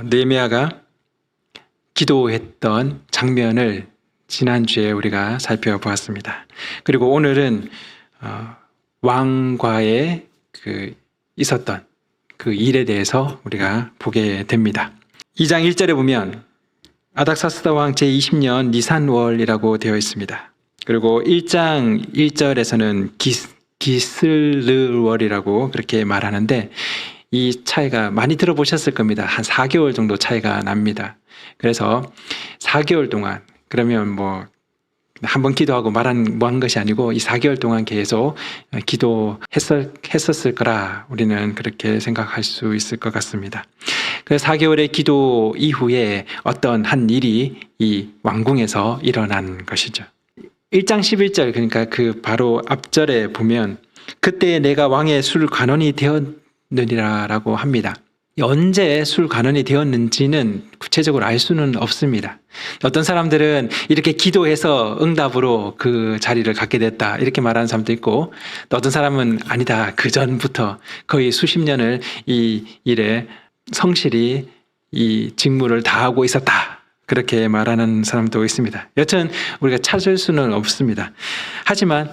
느헤미야가 기도했던 장면을 지난주에 우리가 살펴보았습니다. 그리고 오늘은 왕과의 있었던 그 일에 대해서 우리가 보게 됩니다. 2장 1절에 보면 아닥사스다 왕 제20년 니산월이라고 되어 있습니다. 그리고 1장 1절에서는 기슬르월이라고 그렇게 말하는데 이 차이가 많이 들어보셨을 겁니다. 한 4개월 정도 차이가 납니다. 그래서 4개월 동안 그러면 한번 기도하고 한 것이 아니고 이 4개월 동안 계속 기도했었을 거라 우리는 그렇게 생각할 수 있을 것 같습니다. 그 4개월의 기도 이후에 어떤 한 일이 이 왕궁에서 일어난 것이죠. 1장 11절 그러니까 그 바로 앞절에 보면 그때 내가 왕의 술 관원이 되었느니라라고 합니다. 언제 술 관원이 되었는지는 구체적으로 알 수는 없습니다. 어떤 사람들은 이렇게 기도해서 응답으로 그 자리를 갖게 됐다 이렇게 말하는 사람도 있고 또 어떤 사람은 아니다 그 전부터 거의 수십 년을 이 일에 성실히 이 직무를 다하고 있었다 그렇게 말하는 사람도 있습니다. 여튼 우리가 찾을 수는 없습니다. 하지만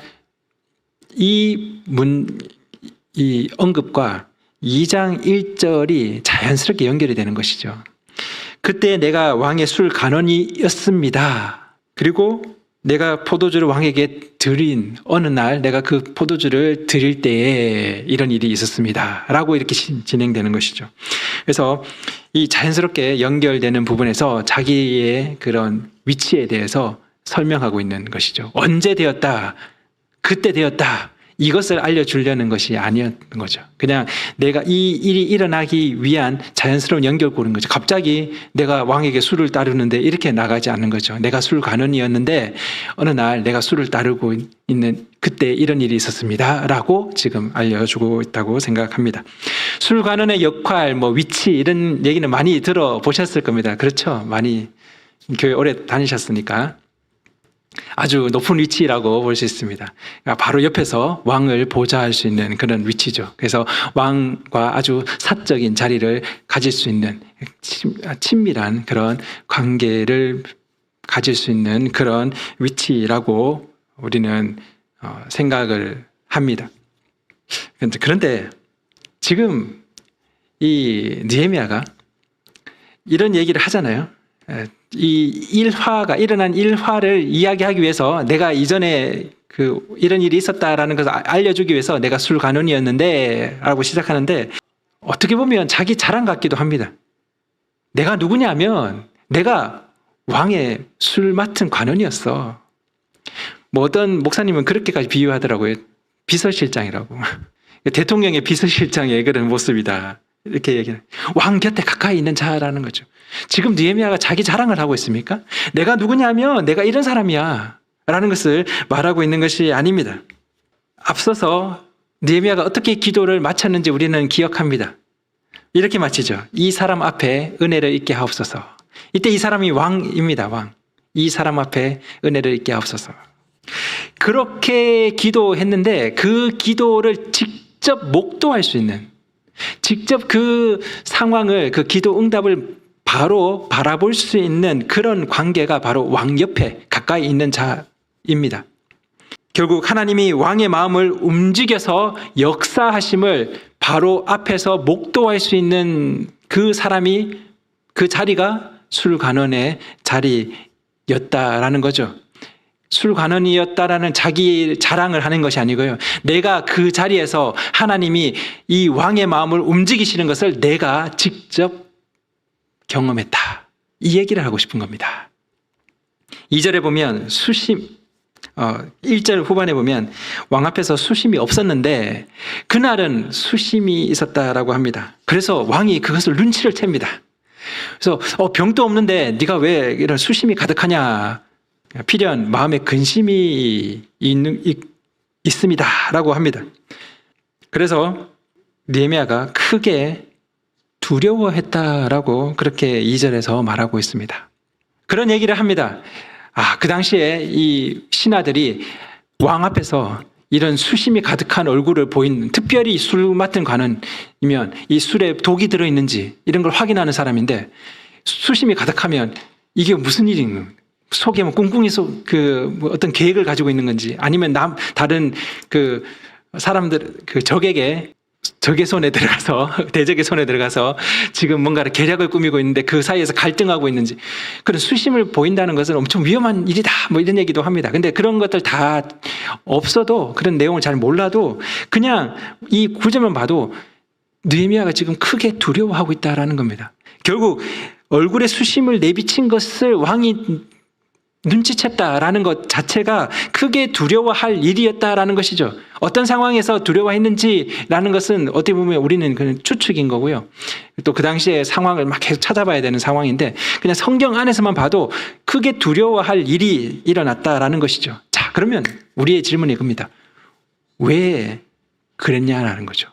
이 언급과 2장 1절이 자연스럽게 연결이 되는 것이죠. 그때 내가 왕의 술 간원이었습니다. 그리고 내가 포도주를 왕에게 드린 어느 날 내가 그 포도주를 드릴 때에 이런 일이 있었습니다. 라고 이렇게 진행되는 것이죠. 그래서 이 자연스럽게 연결되는 부분에서 자기의 그런 위치에 대해서 설명하고 있는 것이죠. 언제 되었다, 그때 되었다. 이것을 알려주려는 것이 아니었던 거죠. 그냥 내가 이 일이 일어나기 위한 자연스러운 연결고리인 거죠. 갑자기 내가 왕에게 술을 따르는데 이렇게 나가지 않는 거죠. 내가 술 관원이었는데 어느 날 내가 술을 따르고 있는 그때 이런 일이 있었습니다. 라고 지금 알려주고 있다고 생각합니다. 술 관원의 역할, 위치 이런 얘기는 많이 들어보셨을 겁니다. 그렇죠? 많이 교회 오래 다니셨으니까. 아주 높은 위치라고 볼 수 있습니다. 바로 옆에서 왕을 보좌할 수 있는 그런 위치죠. 그래서 왕과 아주 사적인 자리를 가질 수 있는 친밀한 그런 관계를 가질 수 있는 그런 위치라고 우리는 생각을 합니다. 그런데 지금 이 느헤미야가 이런 얘기를 하잖아요. 이 일어난 일화를 이야기하기 위해서 내가 이전에 이런 일이 있었다라는 것을 알려주기 위해서 내가 술 관원이었는데 라고 시작하는데 어떻게 보면 자기 자랑 같기도 합니다. 내가 누구냐면 내가 왕의 술 맡은 관원이었어. 어떤 목사님은 그렇게까지 비유하더라고요. 비서실장이라고. 대통령의 비서실장의 그런 모습이다. 이렇게 얘기해요. 왕 곁에 가까이 있는 자라는 거죠. 지금 느헤미야가 자기 자랑을 하고 있습니까? 내가 누구냐면 내가 이런 사람이야 라는 것을 말하고 있는 것이 아닙니다. 앞서서 느헤미야가 어떻게 기도를 마쳤는지 우리는 기억합니다. 이렇게 마치죠. 이 사람 앞에 은혜를 있게 하옵소서. 이때 이 사람이 왕입니다. 왕. 이 사람 앞에 은혜를 있게 하옵소서. 그렇게 기도했는데 그 기도를 직접 목도할 수 있는, 직접 그 상황을, 그 기도 응답을 바로 바라볼 수 있는 그런 관계가 바로 왕 옆에 가까이 있는 자입니다. 결국 하나님이 왕의 마음을 움직여서 역사하심을 바로 앞에서 목도할 수 있는 그 사람이, 그 자리가 술관원의 자리였다라는 거죠. 술관원이었다라는 자기 자랑을 하는 것이 아니고요. 내가 그 자리에서 하나님이 이 왕의 마음을 움직이시는 것을 내가 직접 경험했다. 이 얘기를 하고 싶은 겁니다. 2절에 보면 1절 후반에 보면 왕 앞에서 수심이 없었는데 그날은 수심이 있었다라고 합니다. 그래서 왕이 그것을 눈치를 챕니다. 그래서 병도 없는데 네가 왜 이런 수심이 가득하냐. 필연 마음에 근심이 있습니다. 라고 합니다. 그래서 느헤미야가 크게 두려워했다라고 그렇게 2절에서 말하고 있습니다. 그런 얘기를 합니다. 그 당시에 이 신하들이 왕 앞에서 이런 수심이 가득한 얼굴을 보이는, 특별히 술 맡은 관원이면 이 술에 독이 들어있는지 이런 걸 확인하는 사람인데, 수심이 가득하면 이게 무슨 일인가? 속에 뭐 꿍꿍이 뭐 어떤 계획을 가지고 있는 건지, 아니면 다른 그 사람들, 그 적의 손에 들어가서, 대적의 손에 들어가서 지금 뭔가를 계략을 꾸미고 있는데 그 사이에서 갈등하고 있는지, 그런 수심을 보인다는 것은 엄청 위험한 일이다, 뭐 이런 얘기도 합니다. 근데 그런 것들 다 없어도, 그런 내용을 잘 몰라도 그냥 이 구절만 봐도 느헤미야가 지금 크게 두려워하고 있다라는 겁니다. 결국 얼굴에 수심을 내비친 것을 왕이 눈치챘다라는 것 자체가 크게 두려워할 일이었다라는 것이죠. 어떤 상황에서 두려워했는지라는 것은 어떻게 보면 우리는 그냥 추측인 거고요. 또 그 당시에 상황을 막 계속 찾아봐야 되는 상황인데, 그냥 성경 안에서만 봐도 크게 두려워할 일이 일어났다라는 것이죠. 자, 그러면 우리의 질문이 그겁니다. 왜 그랬냐라는 거죠.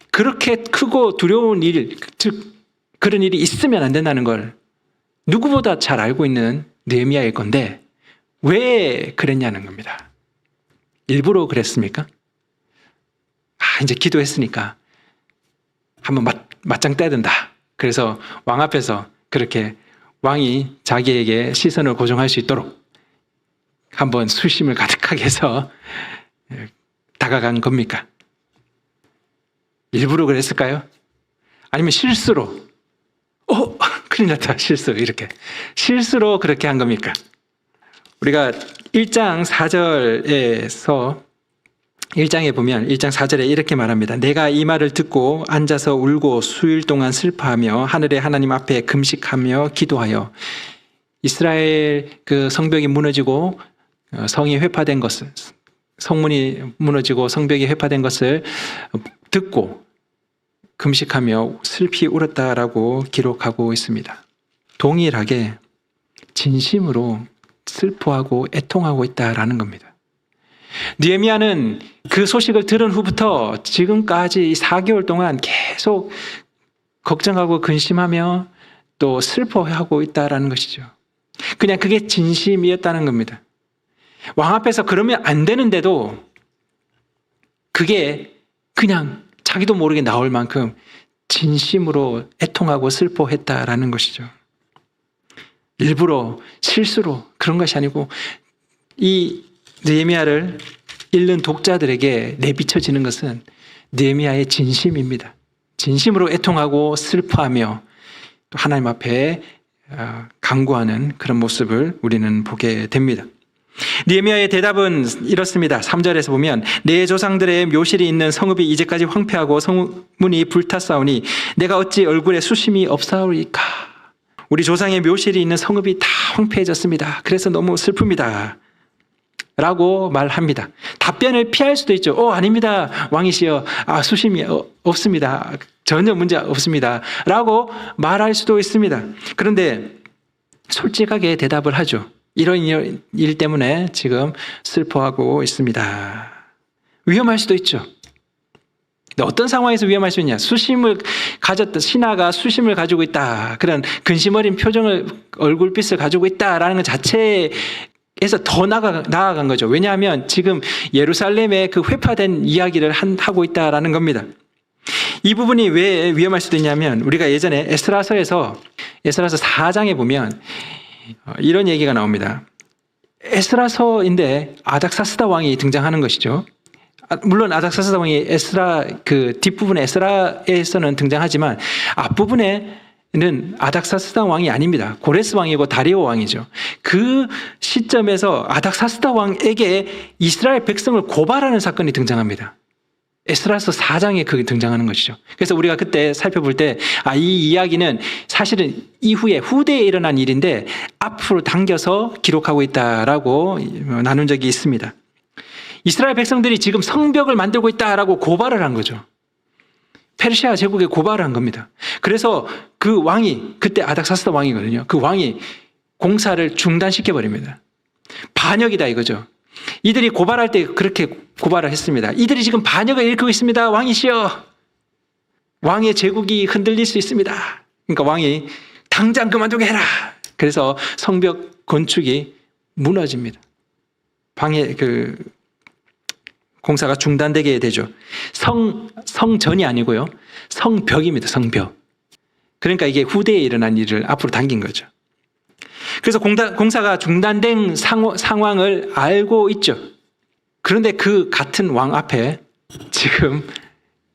그렇게 크고 두려운 일, 즉 그런 일이 있으면 안 된다는 걸 누구보다 잘 알고 있는 느헤미야일 건데 왜 그랬냐는 겁니다. 일부러 그랬습니까? 이제 기도했으니까 한번 맞짱 떠야 된다. 그래서 왕 앞에서 그렇게 왕이 자기에게 시선을 고정할 수 있도록 한번 수심을 가득하게 해서 다가간 겁니까? 일부러 그랬을까요? 아니면 실수로 큰일 났다, 이렇게 실수로 그렇게 한 겁니까? 우리가 1장 4절에서 1장에 보면 1장 4절에 이렇게 말합니다. 내가 이 말을 듣고 앉아서 울고 수일 동안 슬퍼하며 하늘의 하나님 앞에 금식하며 기도하여 이스라엘 그 성벽이 무너지고 성이 회파된 것을, 성문이 무너지고 성벽이 회파된 것을 듣고 금식하며 슬피 울었다라고 기록하고 있습니다. 동일하게 진심으로 슬퍼하고 애통하고 있다라는 겁니다. 느헤미야는 그 소식을 들은 후부터 지금까지 4개월 동안 계속 걱정하고 근심하며 또 슬퍼하고 있다라는 것이죠. 그냥 그게 진심이었다는 겁니다. 왕 앞에서 그러면 안 되는데도 그게 그냥 자기도 모르게 나올 만큼 진심으로 애통하고 슬퍼했다라는 것이죠. 일부러 실수로 그런 것이 아니고 이 느헤미야를 읽는 독자들에게 내비쳐지는 것은 느헤미야의 진심입니다. 진심으로 애통하고 슬퍼하며 또 하나님 앞에 간구하는 그런 모습을 우리는 보게 됩니다. 느헤미야의 대답은 이렇습니다. 3절에서 보면 내 조상들의 묘실이 있는 성읍이 이제까지 황폐하고 성문이 불탔사오니 내가 어찌 얼굴에 수심이 없사오리까. 우리 조상의 묘실이 있는 성읍이 다 황폐해졌습니다. 그래서 너무 슬픕니다 라고 말합니다. 답변을 피할 수도 있죠. 아닙니다 왕이시여, 수심이 없습니다, 전혀 문제 없습니다 라고 말할 수도 있습니다. 그런데 솔직하게 대답을 하죠. 이런 일 때문에 지금 슬퍼하고 있습니다. 위험할 수도 있죠. 어떤 상황에서 위험할 수 있냐? 수심을 가졌다, 신하가 수심을 가지고 있다, 그런 근심 어린 표정을, 얼굴빛을 가지고 있다라는 것 자체에서 더 나아간 거죠. 왜냐하면 지금 예루살렘의 그 회파된 이야기를 하고 있다라는 겁니다. 이 부분이 왜 위험할 수도 있냐면, 우리가 예전에 에스라서 4장에 보면 이런 얘기가 나옵니다. 에스라서인데 아닥사스다 왕이 등장하는 것이죠. 물론 아닥사스다 왕이 에스라 그 뒷부분에 에스라에서는 등장하지만 앞부분에는 아닥사스다 왕이 아닙니다. 고레스 왕이고 다리오 왕이죠. 그 시점에서 아닥사스다 왕에게 이스라엘 백성을 고발하는 사건이 등장합니다. 에스라서 4장에 그게 등장하는 것이죠. 그래서 우리가 그때 살펴볼 때 이 이야기는 사실은 이후에 후대에 일어난 일인데 앞으로 당겨서 기록하고 있다라고 나눈 적이 있습니다. 이스라엘 백성들이 지금 성벽을 만들고 있다라고 고발을 한 거죠. 페르시아 제국에 고발을 한 겁니다. 그래서 그 왕이, 그때 아닥사스다 왕이거든요. 그 왕이 공사를 중단시켜버립니다. 반역이다 이거죠. 이들이 고발할 때 그렇게 고발을 했습니다. 이들이 지금 반역을 일으키고 있습니다. 왕이시여, 왕의 제국이 흔들릴 수 있습니다. 그러니까 왕이 당장 그만두게 해라. 그래서 성벽 건축이 무너집니다. 공사가 중단되게 되죠. 성전이 아니고요. 성벽입니다. 성벽. 그러니까 이게 후대에 일어난 일을 앞으로 당긴 거죠. 그래서 공사가 중단된 상황을 알고 있죠. 그런데 그 같은 왕 앞에 지금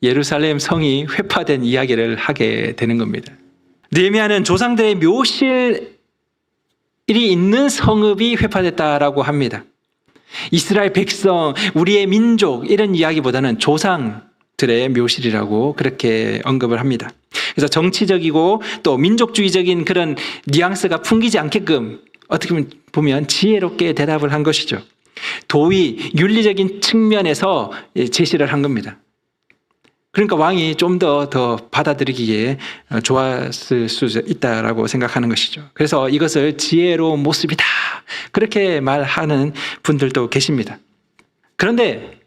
예루살렘 성이 회파된 이야기를 하게 되는 겁니다. 느헤미야는 조상들의 묘실이 있는 성읍이 회파됐다라고 합니다. 이스라엘 백성, 우리의 민족 이런 이야기보다는 조상들의 묘실이라고 그렇게 언급을 합니다. 그래서 정치적이고 또 민족주의적인 그런 뉘앙스가 풍기지 않게끔 어떻게 보면 지혜롭게 대답을 한 것이죠. 도의, 윤리적인 측면에서 제시를 한 겁니다. 그러니까 왕이 좀 더 받아들이기에 좋았을 수 있다라고 생각하는 것이죠. 그래서 이것을 지혜로운 모습이다. 그렇게 말하는 분들도 계십니다. 그런데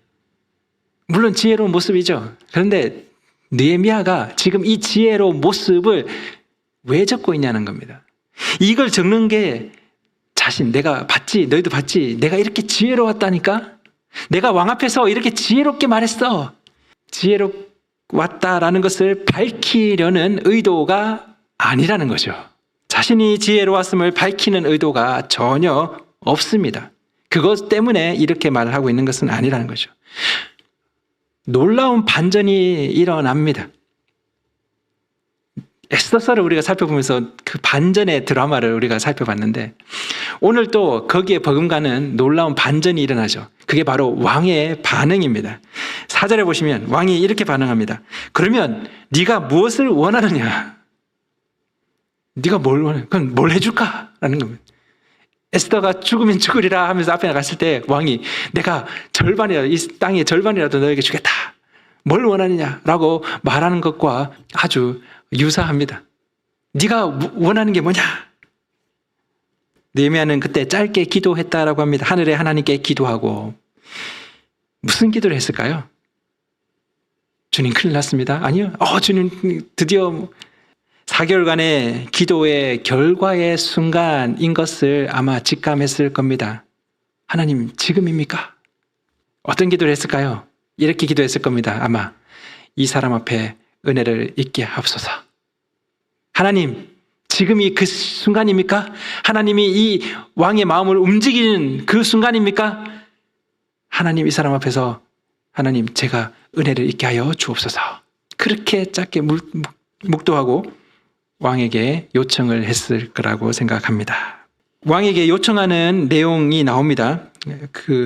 물론 지혜로운 모습이죠. 그런데 느헤미야가 지금 이 지혜로운 모습을 왜 적고 있냐는 겁니다. 이걸 적는 게 내가 봤지, 너희도 봤지, 내가 이렇게 지혜로웠다니까? 내가 왕 앞에서 이렇게 지혜롭게 말했어. 지혜로웠다라는 것을 밝히려는 의도가 아니라는 거죠. 자신이 지혜로웠음을 밝히는 의도가 전혀 없습니다. 그것 때문에 이렇게 말을 하고 있는 것은 아니라는 거죠. 놀라운 반전이 일어납니다. 에스더서를 우리가 살펴보면서 그 반전의 드라마를 우리가 살펴봤는데 오늘 또 거기에 버금가는 놀라운 반전이 일어나죠. 그게 바로 왕의 반응입니다. 4절에 보시면 왕이 이렇게 반응합니다. 그러면 네가 무엇을 원하느냐? 네가 뭘 원해? 그럼 뭘 해줄까? 라는 겁니다. 에스더가 죽으면 죽으리라 하면서 앞에 나갔을 때 왕이 내가 절반이라도 이 땅의 절반이라도 너에게 주겠다. 뭘 원하느냐라고 말하는 것과 아주 유사합니다. 네가 원하는 게 뭐냐? 느헤미야는 그때 짧게 기도했다라고 합니다. 하늘의 하나님께 기도하고 무슨 기도를 했을까요? 주님 큰일 났습니다. 아니요. 주님 드디어 4개월간의 기도의 결과의 순간인 것을 아마 직감했을 겁니다. 하나님 지금입니까? 어떤 기도를 했을까요? 이렇게 기도했을 겁니다. 아마 이 사람 앞에 은혜를 있게 하옵소서. 하나님 지금이 그 순간입니까? 하나님이 이 왕의 마음을 움직이는 그 순간입니까? 하나님 이 사람 앞에서 하나님 제가 은혜를 있게 하여 주옵소서. 그렇게 짧게 묵도하고 왕에게 요청을 했을 거라고 생각합니다. 왕에게 요청하는 내용이 나옵니다.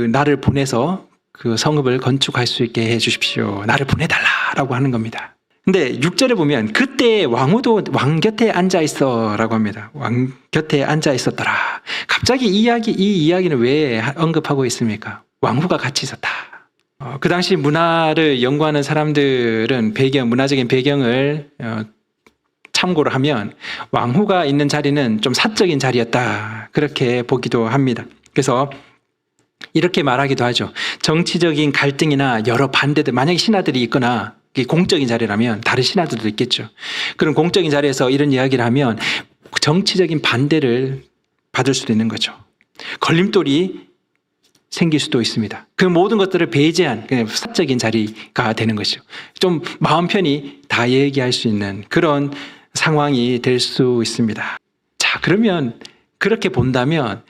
나를 보내서 그 성읍을 건축할 수 있게 해 주십시오. 나를 보내달라라고 하는 겁니다. 근데 6절에 보면 그때 왕후도 왕 곁에 앉아 있어라고 합니다. 왕 곁에 앉아 있었더라. 갑자기 이 이야기는 왜 언급하고 있습니까? 왕후가 같이 있었다. 그 당시 문화를 연구하는 사람들은 문화적인 배경을 참고를 하면 왕후가 있는 자리는 좀 사적인 자리였다. 그렇게 보기도 합니다. 그래서 이렇게 말하기도 하죠. 정치적인 갈등이나 여러 반대들, 만약에 신하들이 있거나 공적인 자리라면 다른 신하들도 있겠죠. 그런 공적인 자리에서 이런 이야기를 하면 정치적인 반대를 받을 수도 있는 거죠. 걸림돌이 생길 수도 있습니다. 그 모든 것들을 배제한 그냥 사적인 자리가 되는 것이죠. 좀 마음 편히 다 얘기할 수 있는 그런 상황이 될 수 있습니다. 자, 그러면 그렇게 본다면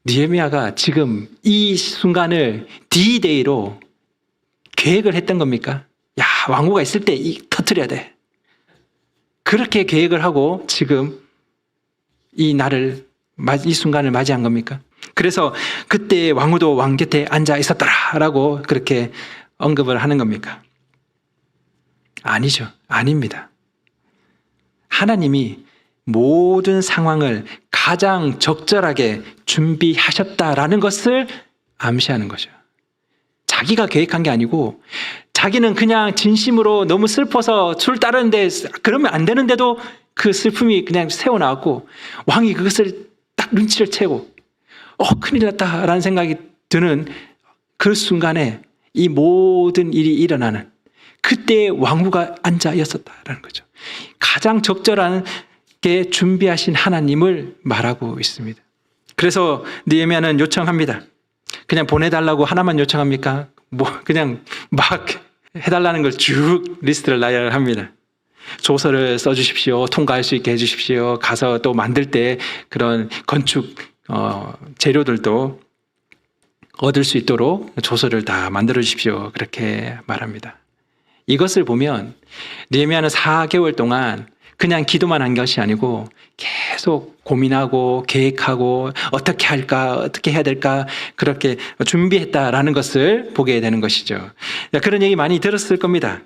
느헤미야가 지금 이 순간을 D-Day로 계획을 했던 겁니까? 야, 왕후가 있을 때 터뜨려야 돼. 그렇게 계획을 하고 지금 이 순간을 맞이한 겁니까? 그래서 그때 왕후도 왕 곁에 앉아 있었더라라고 그렇게 언급을 하는 겁니까? 아니죠. 아닙니다. 하나님이 모든 상황을 가장 적절하게 준비하셨다라는 것을 암시하는 거죠. 자기가 계획한 게 아니고 자기는 그냥 진심으로 너무 슬퍼서 술 따르는데 그러면 안 되는데도 그 슬픔이 그냥 새어나왔고 왕이 그것을 딱 눈치를 채고 큰일 났다라는 생각이 드는 그 순간에 이 모든 일이 일어나는 그때 왕후가 앉아 있었다라는 거죠. 가장 적절하게 준비하신 하나님을 말하고 있습니다. 그래서 느헤미야는 요청합니다. 그냥 보내달라고 하나만 요청합니까? 그냥 막 해달라는 걸 쭉 리스트를 나열합니다. 조서를 써주십시오. 통과할 수 있게 해주십시오. 가서 또 만들 때 그런 건축 재료들도 얻을 수 있도록 조서를 다 만들어 주십시오. 그렇게 말합니다. 이것을 보면 느헤미야는 4개월 동안 그냥 기도만 한 것이 아니고 계속 고민하고 계획하고 어떻게 할까, 어떻게 해야 될까 그렇게 준비했다라는 것을 보게 되는 것이죠. 그런 얘기 많이 들었을 겁니다.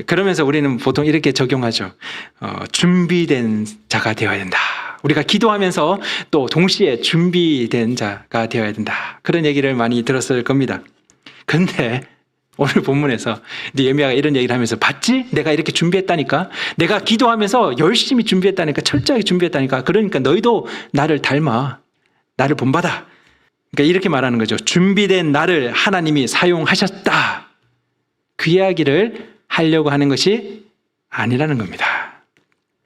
그러면서 우리는 보통 이렇게 적용하죠. 준비된 자가 되어야 된다. 우리가 기도하면서 또 동시에 준비된 자가 되어야 된다. 그런 얘기를 많이 들었을 겁니다. 그런데 오늘 본문에서 느헤미야가 이런 얘기를 하면서 봤지? 내가 이렇게 준비했다니까? 내가 기도하면서 열심히 준비했다니까? 철저하게 준비했다니까? 그러니까 너희도 나를 닮아. 나를 본받아. 그러니까 이렇게 말하는 거죠. 준비된 나를 하나님이 사용하셨다. 그 이야기를 하려고 하는 것이 아니라는 겁니다.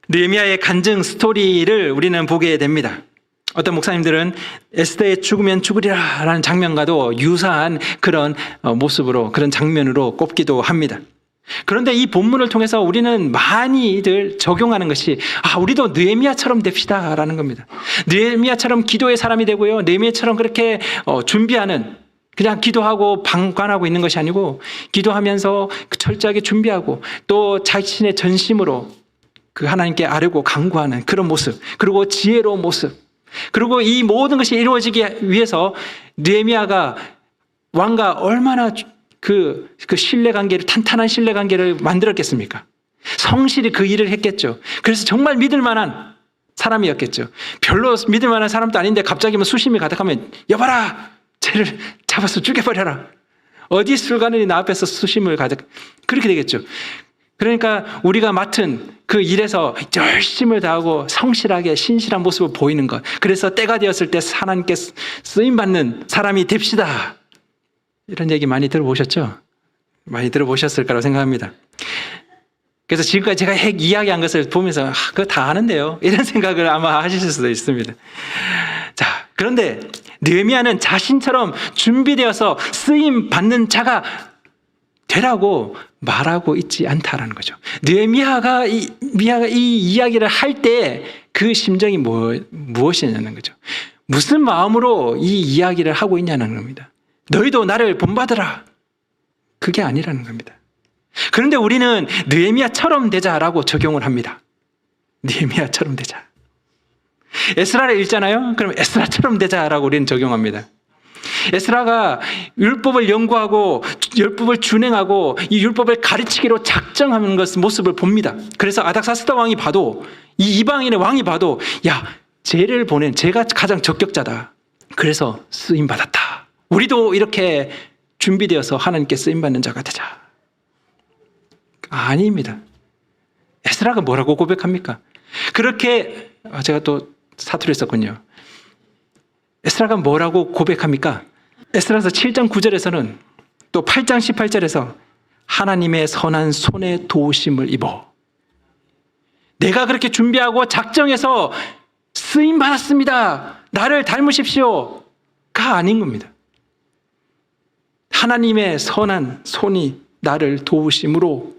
느헤미야의 간증 스토리를 우리는 보게 됩니다. 어떤 목사님들은 에스더의 죽으면 죽으리라라는 장면과도 유사한 그런 모습으로, 그런 장면으로 꼽기도 합니다. 그런데 이 본문을 통해서 우리는 많이들 적용하는 것이 우리도 느헤미야처럼 됩시다라는 겁니다. 느헤미야처럼 기도의 사람이 되고요. 느헤미야처럼 그렇게 준비하는, 그냥 기도하고 방관하고 있는 것이 아니고 기도하면서 철저하게 준비하고 또 자신의 전심으로 그 하나님께 아뢰고 간구하는 그런 모습, 그리고 지혜로운 모습, 그리고 이 모든 것이 이루어지기 위해서 느헤미야가 왕과 얼마나 그 신뢰관계를, 탄탄한 신뢰관계를 만들었겠습니까? 성실히 그 일을 했겠죠. 그래서 정말 믿을 만한 사람이었겠죠. 별로 믿을 만한 사람도 아닌데 갑자기 수심이 가득하면 여봐라! 쟤를 잡아서 죽여버려라. 어디 술가는이 나 앞에서 수심을 가득, 그렇게 되겠죠. 그러니까 우리가 맡은 그 일에서 열심을 다하고 성실하게 신실한 모습을 보이는 것. 그래서 때가 되었을 때 하나님께 쓰임받는 사람이 됩시다. 이런 얘기 많이 들어보셨죠? 많이 들어보셨을 거라고 생각합니다. 그래서 지금까지 제가 이야기한 것을 보면서 그거 다 아는데요. 이런 생각을 아마 하실 수도 있습니다. 자, 그런데 느헤미야는 자신처럼 준비되어서 쓰임받는 자가 되라고 말하고 있지 않다라는 거죠. 느헤미야가 이 이야기를 할 때 그 심정이 무엇이냐는 거죠. 무슨 마음으로 이 이야기를 하고 있냐는 겁니다. 너희도 나를 본받으라. 그게 아니라는 겁니다. 그런데 우리는 느헤미야처럼 되자라고 적용을 합니다. 느헤미야처럼 되자. 에스라를 읽잖아요. 그럼 에스라처럼 되자라고 우리는 적용합니다. 에스라가 율법을 연구하고 율법을 준행하고 이 율법을 가르치기로 작정하는 모습을 봅니다. 그래서 아닥사스다 왕이 봐도, 이 이방인의 왕이 봐도, 쟤를 보낸, 쟤가 가장 적격자다. 그래서 쓰임받았다. 우리도 이렇게 준비되어서 하나님께 쓰임받는 자가 되자. 아닙니다. 에스라가 뭐라고 고백합니까? 그렇게 제가 또 사투리 썼군요. 에스라가 뭐라고 고백합니까? 에스라서 7장 9절에서는 또 8장 18절에서 하나님의 선한 손에 도우심을 입어 내가 그렇게 준비하고 작정해서 쓰임받았습니다. 나를 닮으십시오가 아닌 겁니다. 하나님의 선한 손이 나를 도우심으로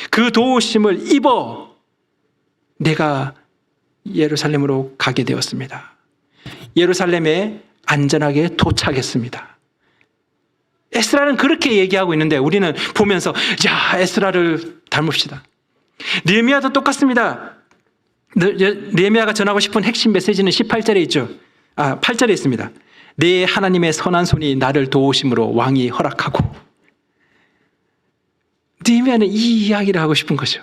그 도우심을 입어 내가 예루살렘으로 가게 되었습니다. 예루살렘에 안전하게 도착했습니다. 에스라는 그렇게 얘기하고 있는데 우리는 보면서 에스라를 닮읍시다. 느헤미야도 똑같습니다. 느헤미야가 전하고 싶은 핵심 메시지는 18절에 있죠. 8절에 있습니다. 내 하나님의 선한 손이 나를 도우심으로 왕이 허락하고. 느헤미야는 이 이야기를 하고 싶은 거죠.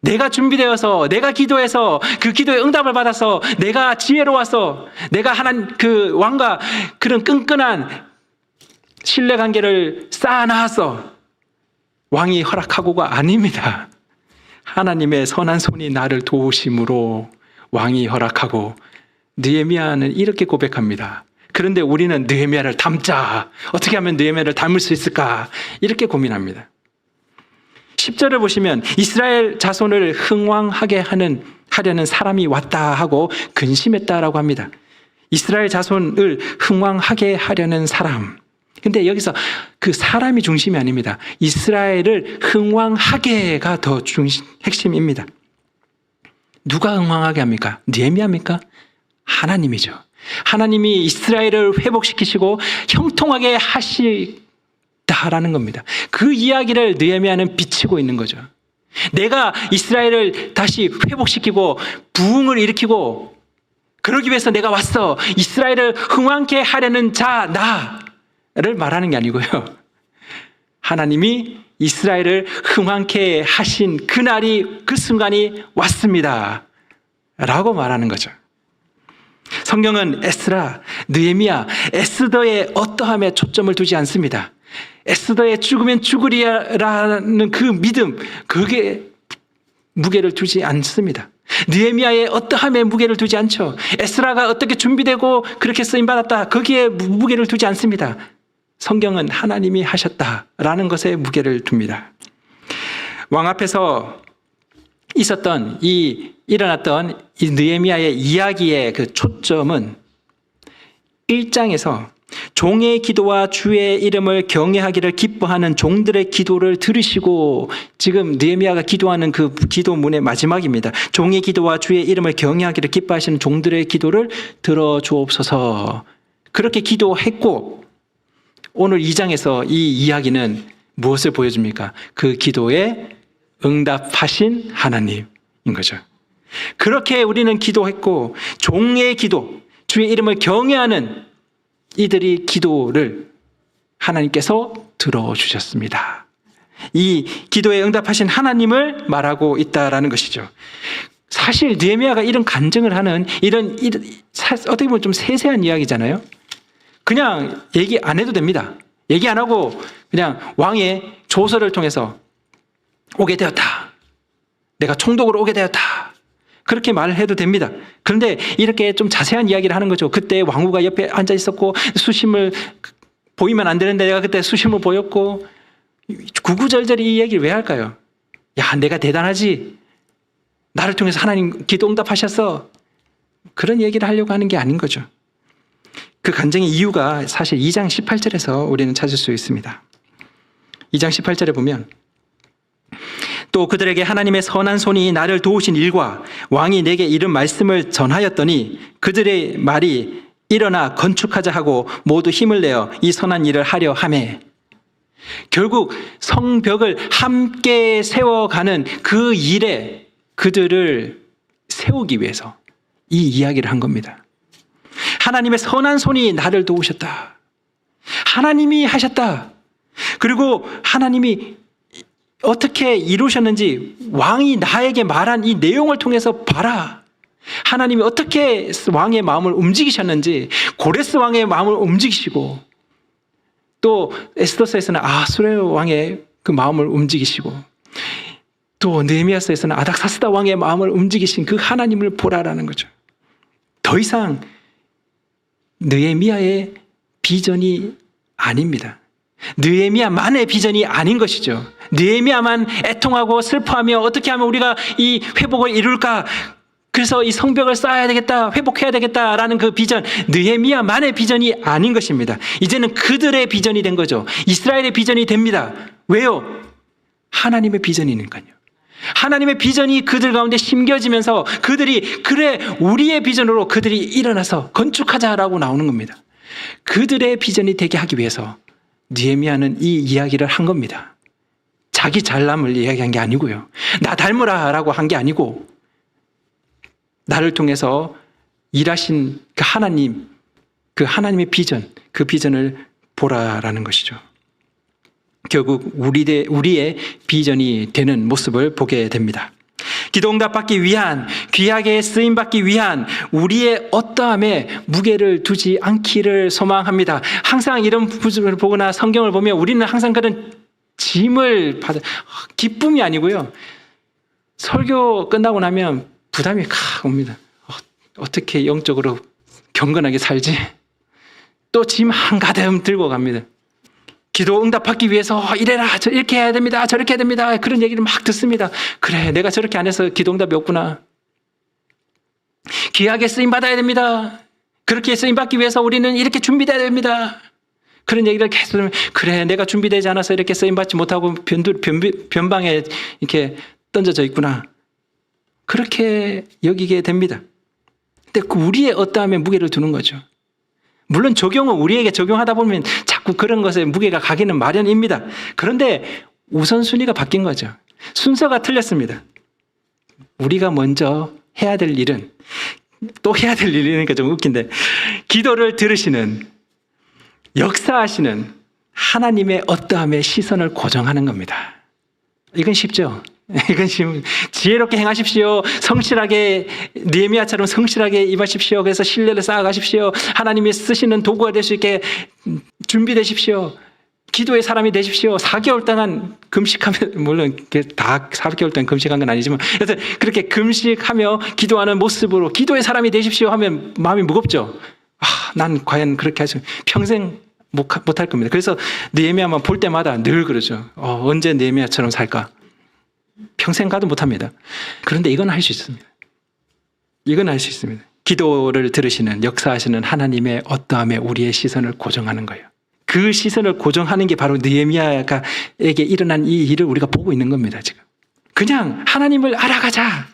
내가 준비되어서, 내가 기도해서 그 기도에 응답을 받아서, 내가 지혜로워서, 내가 그 왕과 그런 끈끈한 신뢰관계를 쌓아놔서 왕이 허락하고가 아닙니다. 하나님의 선한 손이 나를 도우심으로 왕이 허락하고. 느헤미야는 이렇게 고백합니다. 그런데 우리는 느헤미야를 닮자. 어떻게 하면 느헤미야를 닮을 수 있을까? 이렇게 고민합니다. 10절을 보시면 이스라엘 자손을 흥왕하게 하려는 사람이 왔다 하고 근심했다라고 합니다. 이스라엘 자손을 흥왕하게 하려는 사람. 근데 여기서 그 사람이 중심이 아닙니다. 이스라엘을 흥왕하게가 더 핵심입니다. 누가 흥왕하게 합니까? 느헤미야입니까? 하나님이죠. 하나님이 이스라엘을 회복시키시고 형통하게 하시다라는 겁니다. 그 이야기를 느헤미야는 비치고 있는 거죠. 내가 이스라엘을 다시 회복시키고 부흥을 일으키고 그러기 위해서 내가 왔어. 이스라엘을 흥왕케 하려는 자 나를 말하는 게 아니고요. 하나님이 이스라엘을 흥왕케 하신 그날이 그 순간이 왔습니다. 라고 말하는 거죠. 성경은 에스라, 느헤미야, 에스더의 어떠함에 초점을 두지 않습니다. 에스더의 죽으면 죽으리라는 그 믿음, 그게 무게를 두지 않습니다. 느헤미야의 어떠함에 무게를 두지 않죠. 에스라가 어떻게 준비되고 그렇게 쓰임받았다, 거기에 무게를 두지 않습니다. 성경은 하나님이 하셨다라는 것에 무게를 둡니다. 왕 앞에서 일어났던 이 느헤미야의 이야기의 그 초점은 1장에서 종의 기도와 주의 이름을 경외하기를 기뻐하는 종들의 기도를 들으시고, 지금 느헤미야가 기도하는 그 기도문의 마지막입니다. 종의 기도와 주의 이름을 경외하기를 기뻐하시는 종들의 기도를 들어주옵소서. 그렇게 기도했고, 오늘 2장에서 이 이야기는 무엇을 보여줍니까? 그 기도에 응답하신 하나님인 거죠. 그렇게 우리는 기도했고, 종의 기도, 주의 이름을 경외하는 이들이 기도를 하나님께서 들어주셨습니다. 이 기도에 응답하신 하나님을 말하고 있다라는 것이죠. 사실 느헤미야가 이런 간증을 하는 이런 어떻게 보면 좀 세세한 이야기잖아요. 그냥 얘기 안 해도 됩니다. 얘기 안 하고 그냥 왕의 조서를 통해서 오게 되었다. 내가 총독으로 오게 되었다. 그렇게 말을 해도 됩니다. 그런데 이렇게 좀 자세한 이야기를 하는 거죠. 그때 왕후가 옆에 앉아 있었고 수심을 보이면 안 되는데 내가 그때 수심을 보였고, 구구절절히 이 얘기를 왜 할까요? 야, 내가 대단하지. 나를 통해서 하나님 기도 응답하셨어. 그런 얘기를 하려고 하는 게 아닌 거죠. 그 간증의 이유가 사실 2장 18절에서 우리는 찾을 수 있습니다. 2장 18절에 보면, 또 그들에게 하나님의 선한 손이 나를 도우신 일과 왕이 내게 이른 말씀을 전하였더니 그들의 말이 일어나 건축하자 하고 모두 힘을 내어 이 선한 일을 하려 하매. 결국 성벽을 함께 세워가는 그 일에 그들을 세우기 위해서 이 이야기를 한 겁니다. 하나님의 선한 손이 나를 도우셨다. 하나님이 하셨다. 그리고 하나님이 어떻게 이루셨는지 왕이 나에게 말한 이 내용을 통해서 봐라. 하나님이 어떻게 왕의 마음을 움직이셨는지, 고레스 왕의 마음을 움직이시고, 또 에스더서에서는 아수르 왕의 그 마음을 움직이시고, 또 느헤미야서에서는 아닥사스다 왕의 마음을 움직이신 그 하나님을 보라라는 거죠. 더 이상 느헤미야의 비전이 아닙니다. 느헤미야만의 비전이 아닌 것이죠. 느헤미야만 애통하고 슬퍼하며 어떻게 하면 우리가 이 회복을 이룰까, 그래서 이 성벽을 쌓아야 되겠다, 회복해야 되겠다라는 그 비전, 느헤미야만의 비전이 아닌 것입니다. 이제는 그들의 비전이 된 거죠. 이스라엘의 비전이 됩니다. 왜요? 하나님의 비전이니까요. 하나님의 비전이 그들 가운데 심겨지면서 그들이, 그래 우리의 비전으로 그들이 일어나서 건축하자라고 나오는 겁니다. 그들의 비전이 되게 하기 위해서 느헤미야는 이 이야기를 한 겁니다. 자기 잘남을 이야기한 게 아니고요. 나 닮으라 라고 한 게 아니고, 나를 통해서 일하신 그 하나님, 그 하나님의 비전, 그 비전을 보라라는 것이죠. 결국 우리의 비전이 되는 모습을 보게 됩니다. 기도 응답받기 위한, 귀하게 쓰임받기 위한 우리의 어떠함에 무게를 두지 않기를 소망합니다. 항상 이런 부분을 보거나 성경을 보면 우리는 항상 그런 짐을 받아, 기쁨이 아니고요. 설교 끝나고 나면 부담이 옵니다. 어떻게 영적으로 경건하게 살지? 또 짐 한가득 들고 갑니다. 기도 응답받기 위해서 이래라, 이렇게 해야 됩니다, 저렇게 해야 됩니다, 그런 얘기를 막 듣습니다. 그래, 내가 저렇게 안 해서 기도 응답이 없구나. 귀하게 쓰임받아야 됩니다. 그렇게 쓰임받기 위해서 우리는 이렇게 준비돼야 됩니다. 그런 얘기를 계속 하면 그래 내가 준비되지 않아서 이렇게 쓰임받지 못하고 변방에 이렇게 던져져 있구나. 그렇게 여기게 됩니다. 근데 그 우리의 어떠함에 무게를 두는 거죠. 물론 적용은 우리에게 적용하다 보면 자꾸 그런 것에 무게가 가기는 마련입니다. 그런데 우선순위가 바뀐 거죠. 순서가 틀렸습니다. 우리가 먼저 해야 될 일은 또 해야 될 일이니까 좀 웃긴데 기도를 들으시는 역사하시는 하나님의 어떠함에 시선을 고정하는 겁니다. 이건 쉽죠? 이건 지혜롭게 행하십시오. 성실하게 느헤미야처럼 성실하게 임하십시오. 그래서 신뢰를 쌓아가십시오. 하나님이 쓰시는 도구가 될 수 있게 준비되십시오. 기도의 사람이 되십시오. 4개월 동안 금식하면 물론 다 4개월 동안 금식한 건 아니지만 그래서 그렇게 금식하며 기도하는 모습으로 기도의 사람이 되십시오 하면 마음이 무겁죠. 난 과연 그렇게 하지 평생 못할 겁니다. 그래서 느헤미야만 볼 때마다 늘 그러죠. 언제 느헤미야처럼 살까? 평생 가도 못합니다. 그런데 이건 할 수 있습니다. 이건 할 수 있습니다. 기도를 들으시는 역사하시는 하나님의 어떠함에 우리의 시선을 고정하는 거예요. 그 시선을 고정하는 게 바로 느헤미야에게 일어난 이 일을 우리가 보고 있는 겁니다. 지금 그냥 하나님을 알아가자.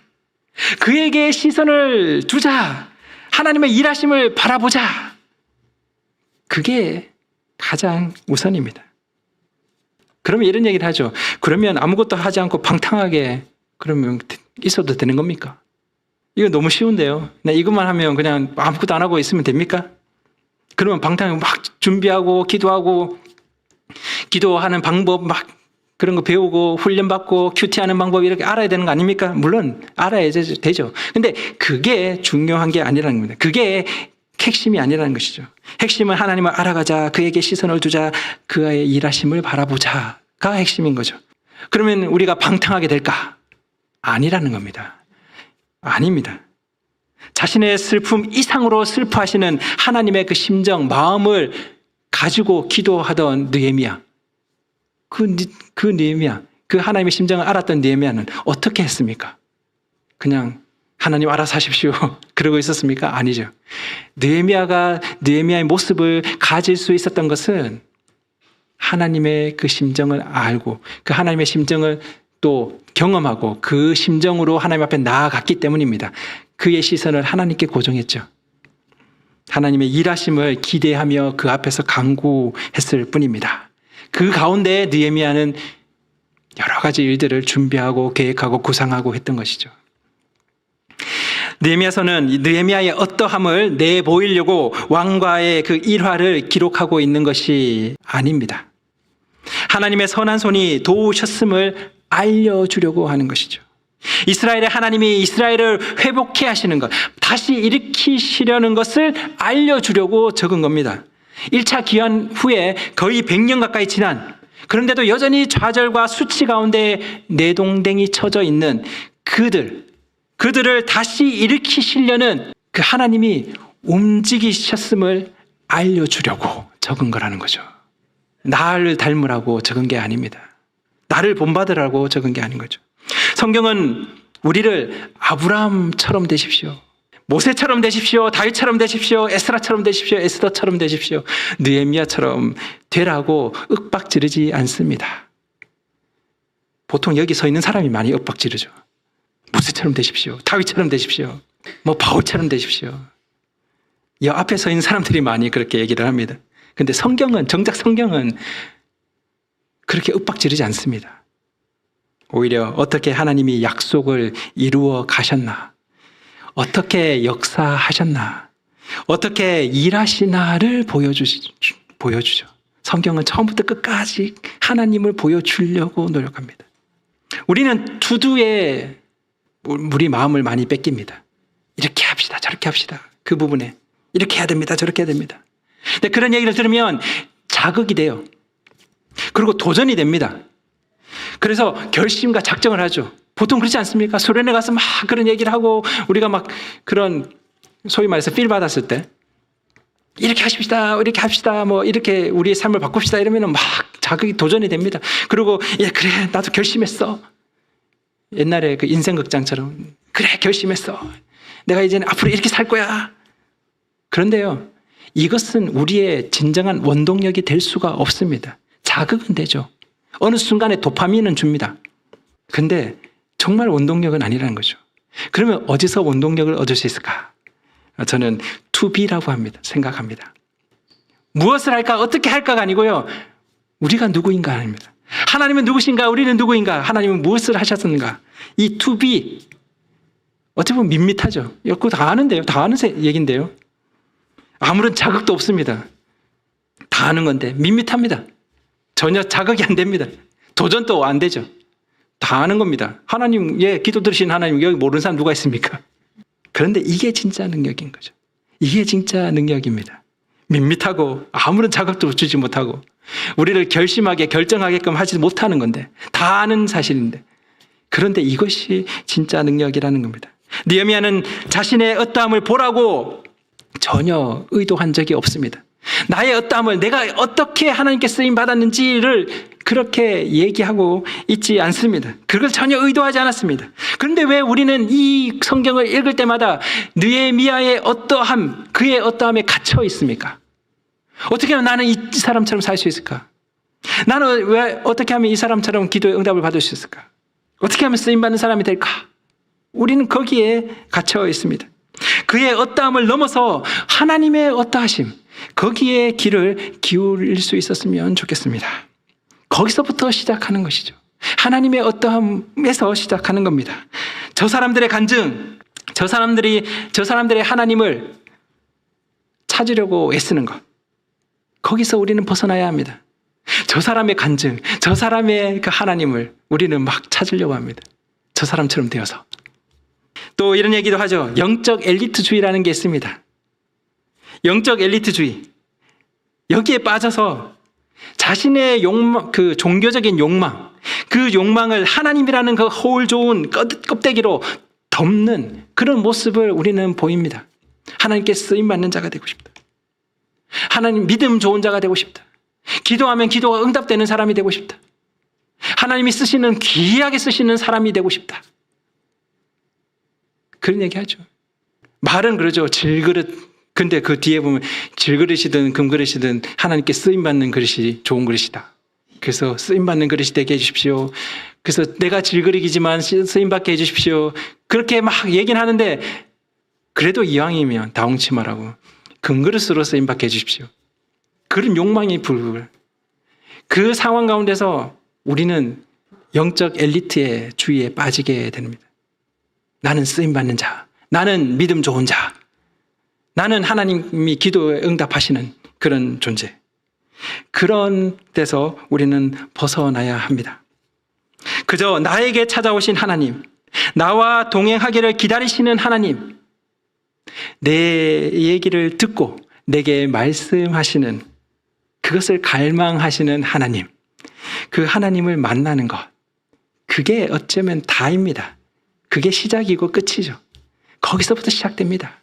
그에게 시선을 두자. 하나님의 일하심을 바라보자. 그게 가장 우선입니다. 그러면 이런 얘기를 하죠. 그러면 아무것도 하지 않고 방탕하게 그러면 있어도 되는 겁니까? 이거 너무 쉬운데요. 이것만 하면 그냥 아무것도 안 하고 있으면 됩니까? 그러면 방탕하게 막 준비하고 기도하고 기도하는 방법 막 그런 거 배우고 훈련받고 큐티하는 방법 이렇게 알아야 되는 거 아닙니까? 물론 알아야 되죠. 근데 그게 중요한 게 아니라는 겁니다. 그게 핵심이 아니라는 것이죠. 핵심은 하나님을 알아가자. 그에게 시선을 두자. 그의 일하심을 바라보자가 핵심인 거죠. 그러면 우리가 방탕하게 될까? 아니라는 겁니다. 아닙니다. 자신의 슬픔 이상으로 슬퍼하시는 하나님의 그 심정, 마음을 가지고 기도하던 느헤미야. 그 느헤미야, 그 하나님의 심정을 알았던 느헤미야는 어떻게 했습니까? 그냥 하나님 알아서 하십시오. 그러고 있었습니까? 아니죠. 느헤미야의 모습을 가질 수 있었던 것은 하나님의 그 심정을 알고 그 하나님의 심정을 또 경험하고 그 심정으로 하나님 앞에 나아갔기 때문입니다. 그의 시선을 하나님께 고정했죠. 하나님의 일하심을 기대하며 그 앞에서 간구했을 뿐입니다. 그 가운데 느헤미야는 여러 가지 일들을 준비하고 계획하고 구상하고 했던 것이죠. 느헤미야서는 느헤미야의 어떠함을 내보이려고 왕과의 그 일화를 기록하고 있는 것이 아닙니다. 하나님의 선한 손이 도우셨음을 알려주려고 하는 것이죠. 이스라엘의 하나님이 이스라엘을 회복해 하시는 것, 다시 일으키시려는 것을 알려주려고 적은 겁니다. 1차 기환 후에 거의 100년 가까이 지난, 그런데도 여전히 좌절과 수치 가운데 내동댕이 쳐져 있는 그들을 다시 일으키시려는 그 하나님이 움직이셨음을 알려주려고 적은 거라는 거죠. 나를 닮으라고 적은 게 아닙니다. 나를 본받으라고 적은 게 아닌 거죠. 성경은 우리를 아브라함처럼 되십시오, 모세처럼 되십시오, 다윗처럼 되십시오, 에스라처럼 되십시오, 에스더처럼 되십시오, 느헤미야처럼 되라고 윽박지르지 않습니다. 보통 여기 서 있는 사람이 많이 윽박지르죠. 모세처럼 되십시오, 다윗처럼 되십시오, 바울처럼 되십시오. 이 앞에 서 있는 사람들이 많이 그렇게 얘기를 합니다. 근데 정작 성경은 그렇게 윽박지르지 않습니다. 오히려 어떻게 하나님이 약속을 이루어 가셨나, 어떻게 역사하셨나, 어떻게 일하시나를 보여주죠. 성경은 처음부터 끝까지 하나님을 보여주려고 노력합니다. 우리는 투두에 우리 마음을 많이 뺏깁니다. 이렇게 합시다, 저렇게 합시다. 그 부분에 이렇게 해야 됩니다, 저렇게 해야 됩니다. 근데 그런 얘기를 들으면 자극이 돼요. 그리고 도전이 됩니다. 그래서 결심과 작정을 하죠. 보통 그렇지 않습니까? 소련에 가서 막 그런 얘기를 하고 우리가 막 그런 소위 말해서 필 받았을 때 이렇게 하십시다, 이렇게 합시다, 이렇게 우리의 삶을 바꿉시다 이러면 막 자극이 도전이 됩니다. 그리고 그래 나도 결심했어. 옛날에 그 인생극장처럼 그래 결심했어. 내가 이제는 앞으로 이렇게 살 거야. 그런데요, 이것은 우리의 진정한 원동력이 될 수가 없습니다. 자극은 되죠. 어느 순간에 도파민은 줍니다. 근데 정말 원동력은 아니라는 거죠. 그러면 어디서 원동력을 얻을 수 있을까? 저는 to be라고 생각합니다. 무엇을 할까, 어떻게 할까가 아니고요. 우리가 누구인가 아닙니다. 하나님은 누구신가, 우리는 누구인가, 하나님은 무엇을 하셨는가. 이 to be, 어떻게 보면 밋밋하죠. 그거 다 아는데요. 다 아는 얘기인데요. 아무런 자극도 없습니다. 다 아는 건데 밋밋합니다. 전혀 자극이 안 됩니다. 도전도 안 되죠. 다 아는 겁니다. 하나님, 기도 들으신 하나님, 여기 모르는 사람 누가 있습니까? 그런데 이게 진짜 능력인 거죠. 이게 진짜 능력입니다. 밋밋하고 아무런 자극도 주지 못하고 우리를 결심하게 결정하게끔 하지 못하는 건데, 다 아는 사실인데, 그런데 이것이 진짜 능력이라는 겁니다. 느헤미야는 자신의 어떠함을 보라고 전혀 의도한 적이 없습니다. 나의 어떠함을, 내가 어떻게 하나님께 쓰임 받았는지를 그렇게 얘기하고 있지 않습니다. 그걸 전혀 의도하지 않았습니다. 그런데 왜 우리는 이 성경을 읽을 때마다 느헤미야의 어떠함, 그의 어떠함에 갇혀 있습니까? 어떻게 하면 나는 이 사람처럼 살 수 있을까? 나는 왜 어떻게 하면 이 사람처럼 기도의 응답을 받을 수 있을까? 어떻게 하면 쓰임받는 사람이 될까? 우리는 거기에 갇혀 있습니다. 그의 어떠함을 넘어서 하나님의 어떠하심, 거기에 귀를 기울일 수 있었으면 좋겠습니다. 거기서부터 시작하는 것이죠. 하나님의 어떠함에서 시작하는 겁니다. 저 사람들의 간증, 저 사람들의 하나님을 찾으려고 애쓰는 것, 거기서 우리는 벗어나야 합니다. 저 사람의 간증, 저 사람의 그 하나님을 우리는 막 찾으려고 합니다. 저 사람처럼 되어서. 또 이런 얘기도 하죠. 영적 엘리트주의라는 게 있습니다. 영적 엘리트주의. 여기에 빠져서 자신의 욕망, 그 종교적인 욕망, 그 욕망을 하나님이라는 그 허울 좋은 껍데기로 덮는 그런 모습을 우리는 보입니다. 하나님께 쓰임받는 자가 되고 싶다. 하나님 믿음 좋은 자가 되고 싶다. 기도하면 기도가 응답되는 사람이 되고 싶다. 하나님이 쓰시는, 귀하게 쓰시는 사람이 되고 싶다. 그런 얘기 하죠. 말은 그러죠. 질그릇. 근데 그 뒤에 보면 질그릇이든 금그릇이든 하나님께 쓰임받는 그릇이 좋은 그릇이다. 그래서 쓰임받는 그릇이 되게 해주십시오. 그래서 내가 질그릇이지만 쓰임받게 해주십시오. 그렇게 막 얘기는 하는데, 그래도 이왕이면 다홍치마라고 금그릇으로 쓰임받게 해주십시오. 그런 욕망이 불불. 그 상황 가운데서 우리는 영적 엘리트의 주의에 빠지게 됩니다. 나는 쓰임받는 자, 나는 믿음 좋은 자, 나는 하나님이 기도에 응답하시는 그런 존재. 그런 데서 우리는 벗어나야 합니다. 그저 나에게 찾아오신 하나님, 나와 동행하기를 기다리시는 하나님, 내 얘기를 듣고 내게 말씀하시는, 그것을 갈망하시는 하나님, 그 하나님을 만나는 것, 그게 어쩌면 다입니다. 그게 시작이고 끝이죠. 거기서부터 시작됩니다.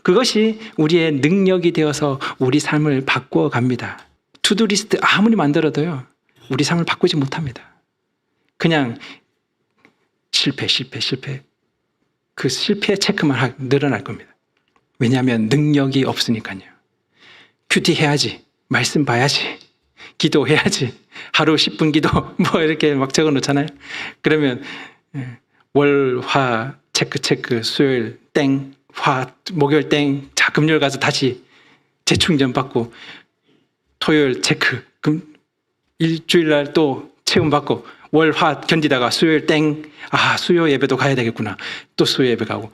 그것이 우리의 능력이 되어서 우리 삶을 바꿔갑니다. 투두리스트 아무리 만들어도요, 우리 삶을 바꾸지 못합니다. 그냥 실패. 그 실패 체크만 늘어날 겁니다. 왜냐하면 능력이 없으니까요. 큐티 해야지, 말씀 봐야지, 기도해야지, 하루 10분 기도 뭐 이렇게 막 적어 놓잖아요. 그러면 월, 화, 체크, 수요일 땡, 화, 목요일 땡, 자, 금요일 가서 다시 재충전 받고, 토요일 체크, 그럼 일주일 날 또 체험 받고, 월, 화 견디다가 수요일 땡, 아, 수요 예배도 가야 되겠구나. 또 수요 예배 가고.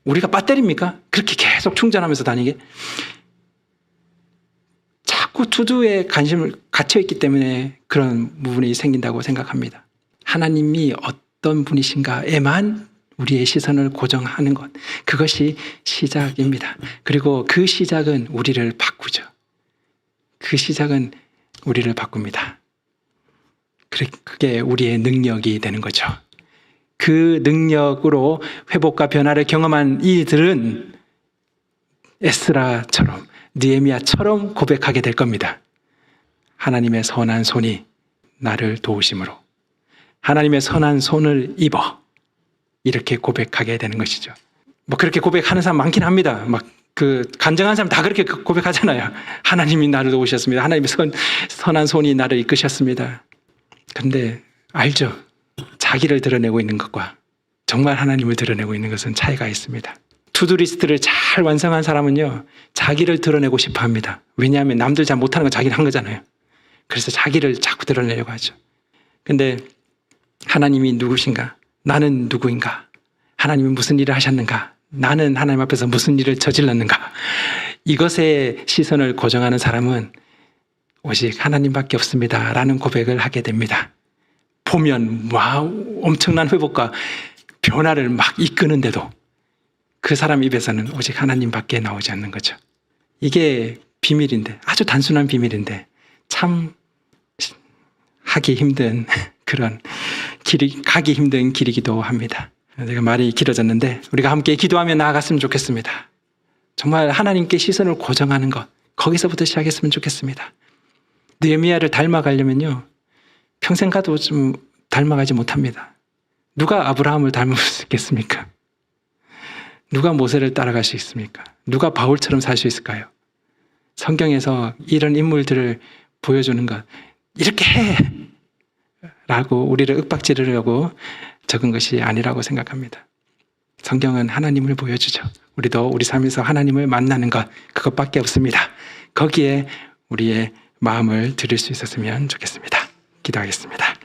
우리가 배터리입니까? 그렇게 계속 충전하면서 다니게? 자꾸 투두에 관심을 갇혀있기 때문에 그런 부분이 생긴다고 생각합니다. 하나님이 어떤 분이신가에만 우리의 시선을 고정하는 것, 그것이 시작입니다. 그리고 그 시작은 우리를 바꾸죠. 그 시작은 우리를 바꿉니다. 그게 우리의 능력이 되는 거죠. 그 능력으로 회복과 변화를 경험한 이들은 에스라처럼, 느헤미야처럼 고백하게 될 겁니다. 하나님의 선한 손이 나를 도우심으로, 하나님의 선한 손을 입어, 이렇게 고백하게 되는 것이죠. 뭐 그렇게 고백하는 사람 많긴 합니다. 막 그 간증한 사람 다 그렇게 고백하잖아요. 하나님이 나를 도우셨습니다. 하나님의 선한 손이 나를 이끄셨습니다. 그런데 알죠? 자기를 드러내고 있는 것과 정말 하나님을 드러내고 있는 것은 차이가 있습니다. 투두리스트를 잘 완성한 사람은요, 자기를 드러내고 싶어 합니다. 왜냐하면 남들 잘 못하는 건 자기는 한 거잖아요. 그래서 자기를 자꾸 드러내려고 하죠. 근데 하나님이 누구신가? 나는 누구인가? 하나님이 무슨 일을 하셨는가? 나는 하나님 앞에서 무슨 일을 저질렀는가? 이것에 시선을 고정하는 사람은 오직 하나님밖에 없습니다 라는 고백을 하게 됩니다. 보면 엄청난 회복과 변화를 막 이끄는데도 그 사람 입에서는 오직 하나님밖에 나오지 않는 거죠. 이게 비밀인데, 아주 단순한 비밀인데 참 하기 힘든 그런 가기 힘든 길이기도 합니다. 제가 말이 길어졌는데 우리가 함께 기도하며 나아갔으면 좋겠습니다. 정말 하나님께 시선을 고정하는 것, 거기서부터 시작했으면 좋겠습니다. 느헤미야를 닮아가려면요, 평생 가도 좀 닮아가지 못합니다. 누가 아브라함을 닮을 수 있겠습니까? 누가 모세를 따라갈 수 있습니까? 누가 바울처럼 살 수 있을까요? 성경에서 이런 인물들을 보여주는 것, 이렇게 해! 라고 우리를 윽박지르려고 적은 것이 아니라고 생각합니다. 성경은 하나님을 보여주죠. 우리도 우리 삶에서 하나님을 만나는 것, 그것밖에 없습니다. 거기에 우리의 마음을 드릴 수 있었으면 좋겠습니다. 기도하겠습니다.